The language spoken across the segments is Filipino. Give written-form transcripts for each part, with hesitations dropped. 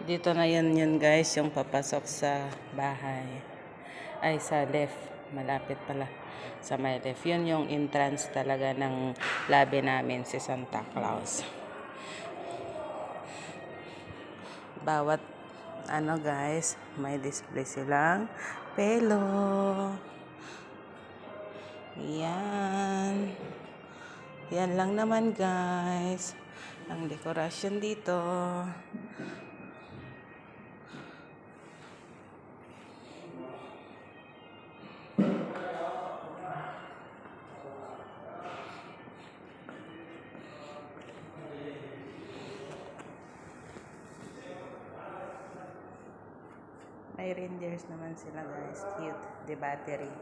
Dito na yun guys, yung papasok sa bahay. Ay, sa left. Malapit pala sa may left. Yun yung entrance talaga ng labi namin, si Santa Claus. Bawat ano guys, may display silang pelo. Yan. Yan lang naman guys. Ang dekorasyon dito. May reindeers naman sila guys. Cute. The battery.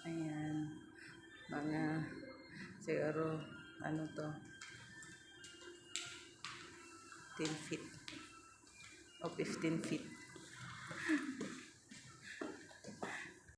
Ayan. Mga siguro ano to 10 feet o 15 feet.